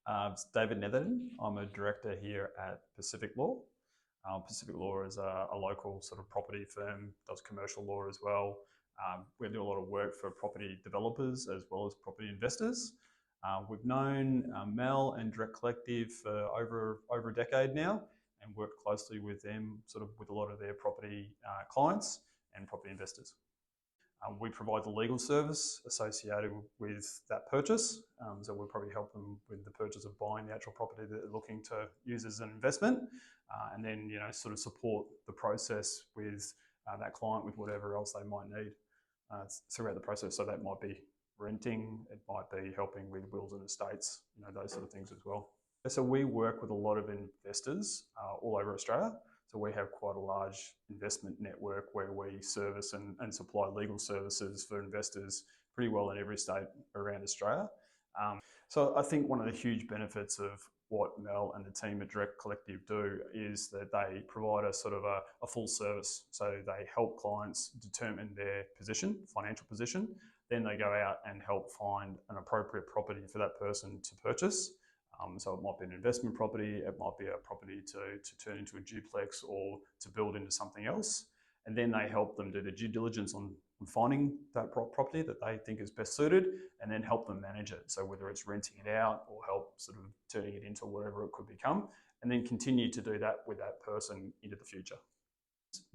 It's David Netherton. I'm a director here at Pacific Law. Pacific Law is a local sort of property firm, does commercial law as well. We do a lot of work for property developers as well as property investors. We've known Mel and Direct Collective for over a decade now and worked closely with them, sort of with a lot of their property clients and property investors. We provide the legal service associated with that purchase. So we'll probably help them with the purchase of buying the actual property that they're looking to use as an investment. And then, sort of support the process with that client with whatever else they might need throughout the process. So that might be renting, it might be helping with wills and estates, those sort of things as well. So we work with a lot of investors all over Australia. So we have quite a large investment network where we service and supply legal services for investors pretty well in every state around Australia. So I think one of the huge benefits of what Mel and the team at Direct Collective do is that they provide a sort of a full service. So they help clients determine their position, financial position. Then they go out and help find an appropriate property for that person to purchase. So it might be an investment property, it might be a property to turn into a duplex or to build into something else. And then they help them do the due diligence on finding that property that they think is best suited and then help them manage it. So whether it's renting it out or help sort of turning it into whatever it could become, and then continue to do that with that person into the future.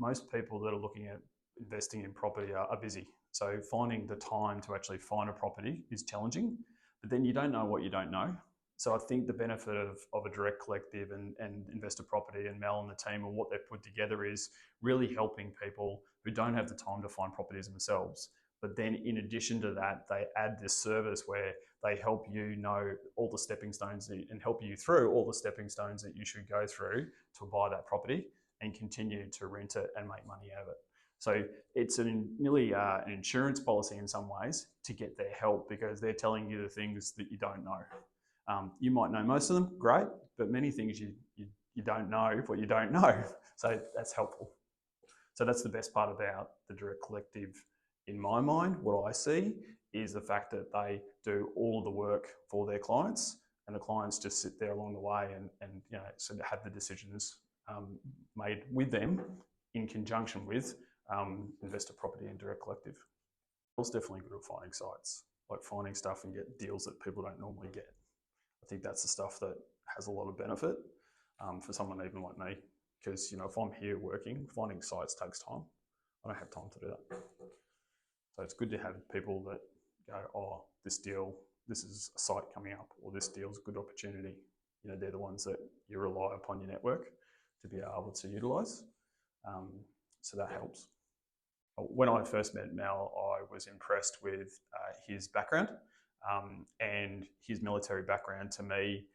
Most people that are looking at investing in property are busy. So finding the time to actually find a property is challenging, but then you don't know what you don't know. So I think the benefit of a Direct Collective and Investor Property and Mel and the team and what they've put together is really helping people who don't have the time to find properties themselves. But then in addition to that, they add this service where they help you know all the stepping stones and help you through all the stepping stones that you should go through to buy that property and continue to rent it and make money out of it. So it's nearly an insurance policy in some ways to get their help because they're telling you the things that you don't know. You might know most of them, great, but many things you don't know what you don't know. So that's helpful. So that's the best part about the Direct Collective in my mind. What I see is the fact that they do all of the work for their clients and the clients just sit there along the way and sort of have the decisions made with them in conjunction with Investor Property and Direct Collective. It's definitely good at finding sites, like finding stuff and get deals that people don't normally get. I think that's the stuff that has a lot of benefit for someone even like me, because if I'm here working, finding sites takes time. I don't have time to do that. So it's good to have people that go, oh, this is a site coming up, or this deal's a good opportunity. They're the ones that you rely upon your network to be able to utilise. So that helps. When I first met Mel, I was impressed with his background. And his military background to me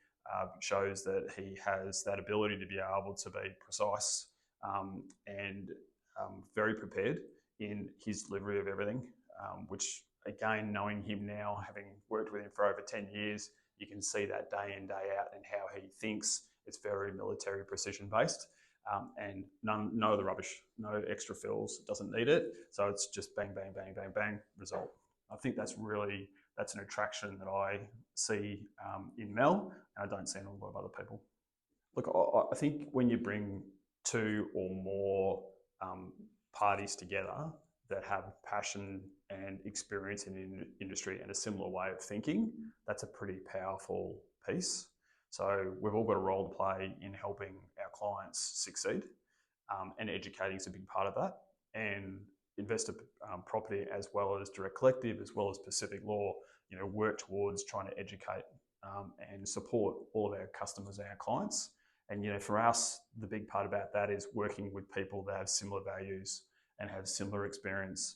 shows that he has that ability to be able to be precise and very prepared in his delivery of everything, which again, knowing him now, having worked with him for over 10 years, you can see that day in, day out and how he thinks. It's very military precision based and no other rubbish, no extra fills, doesn't need it. So it's just bang, bang, bang, bang, bang, result. I think that's an attraction that I see in Mel, and I don't see in a lot of other people. Look, I think when you bring two or more parties together that have passion and experience in the industry and a similar way of thinking, that's a pretty powerful piece. So we've all got a role to play in helping our clients succeed, and educating is a big part of that. And Investor Property, as well as Direct Collective, as well as Pacific Law, work towards trying to educate and support all of our customers and our clients. And for us, the big part about that is working with people that have similar values and have similar experience,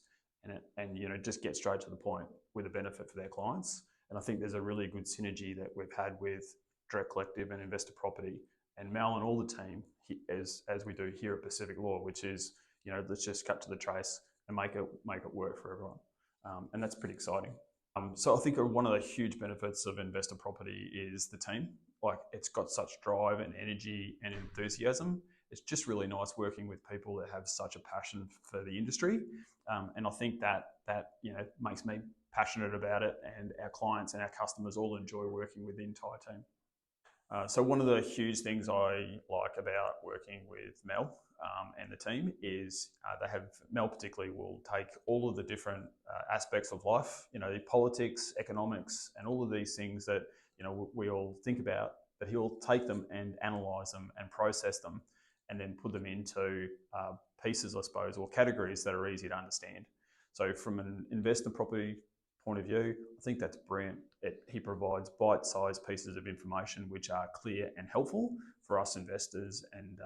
and just get straight to the point with a benefit for their clients. And I think there's a really good synergy that we've had with Direct Collective and Investor Property and Mel and all the team as we do here at Pacific Law, which is let's just cut to the chase and make it work for everyone. And that's pretty exciting. So I think one of the huge benefits of Investor Property is the team. Like, it's got such drive and energy and enthusiasm. It's just really nice working with people that have such a passion for the industry. And I think that makes me passionate about it, and our clients and our customers all enjoy working with the entire team. So one of the huge things I like about working with Mel and the team is they have Mel particularly will take all of the different aspects of life, politics, economics, and all of these things that we all think about, but he'll take them and analyse them and process them, and then put them into pieces, I suppose, or categories that are easy to understand. So from an investor property point of view, I think that's brilliant. He provides bite-sized pieces of information which are clear and helpful for us investors and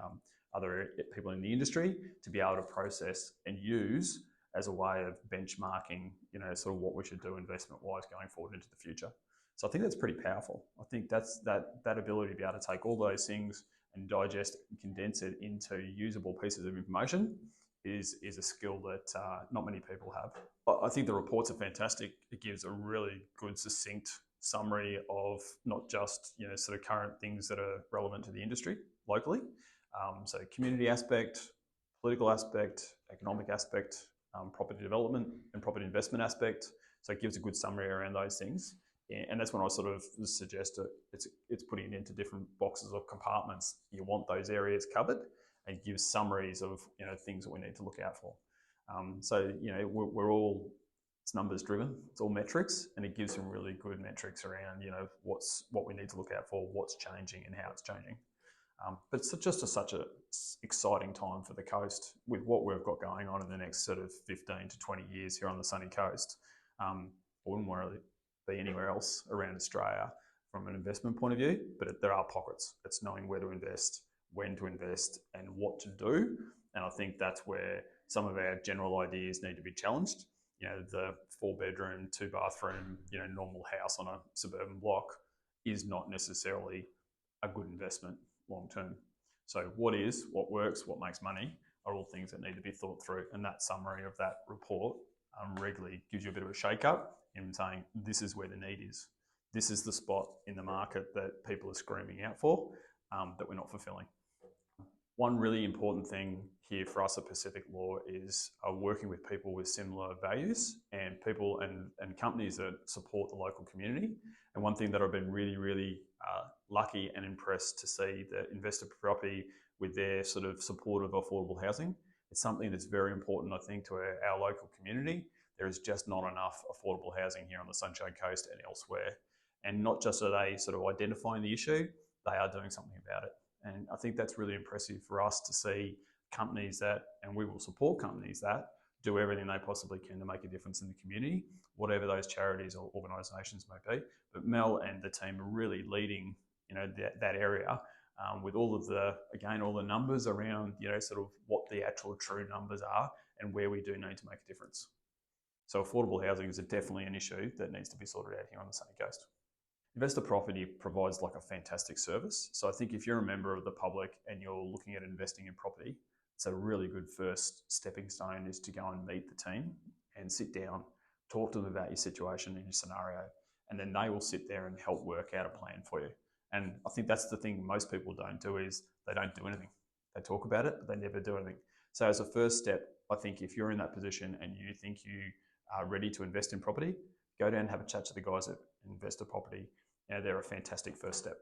other people in the industry to be able to process and use as a way of benchmarking, sort of what we should do investment-wise going forward into the future. So I think that's pretty powerful. I think that's that ability to be able to take all those things and digest and condense it into usable pieces of information is a skill that not many people have. I think the reports are fantastic. It gives a really good, succinct summary of not just sort of current things that are relevant to the industry locally, so community aspect, political aspect, economic aspect, property development and property investment aspect. So it gives a good summary around those things. And that's when I sort of suggest it's putting it into different boxes or compartments. You want those areas covered, and gives summaries of things that we need to look out for. So we're all, it's numbers driven, it's all metrics, and it gives some really good metrics around what we need to look out for, what's changing and how it's changing. But it's just such an exciting time for the coast with what we've got going on in the next sort of 15 to 20 years here on the sunny coast. I wouldn't really be anywhere else around Australia from an investment point of view, but there are pockets. It's knowing where to invest, when to invest, and what to do. And I think that's where some of our general ideas need to be challenged. The 4-bedroom, 2-bathroom, normal house on a suburban block is not necessarily a good investment long term. So what works, what makes money are all things that need to be thought through. And that summary of that report regularly gives you a bit of a shake-up in saying, this is where the need is. This is the spot in the market that people are screaming out for, that we're not fulfilling. One really important thing here for us at Pacific Law is working with people with similar values and people and companies that support the local community. And one thing that I've been really, really lucky and impressed to see the investor property with their sort of support of affordable housing. It's something that's very important, I think, to our local community. There is just not enough affordable housing here on the Sunshine Coast and elsewhere. And not just are they sort of identifying the issue, they are doing something about it. And I think that's really impressive for us to see companies that, and we will support companies that, do everything they possibly can to make a difference in the community, whatever those charities or organisations may be. But Mel and the team are really leading, that area with all the numbers around, sort of what the actual true numbers are and where we do need to make a difference. So affordable housing is definitely an issue that needs to be sorted out here on the sunny coast. Investor property provides like a fantastic service. So I think if you're a member of the public and you're looking at investing in property, it's a really good first stepping stone is to go and meet the team and sit down, talk to them about your situation and your scenario, and then they will sit there and help work out a plan for you. And I think that's the thing most people don't do is they don't do anything. They talk about it, but they never do anything. So as a first step, I think if you're in that position and you think you are ready to invest in property, go down and have a chat to the guys at Investor Property. They're a fantastic first step.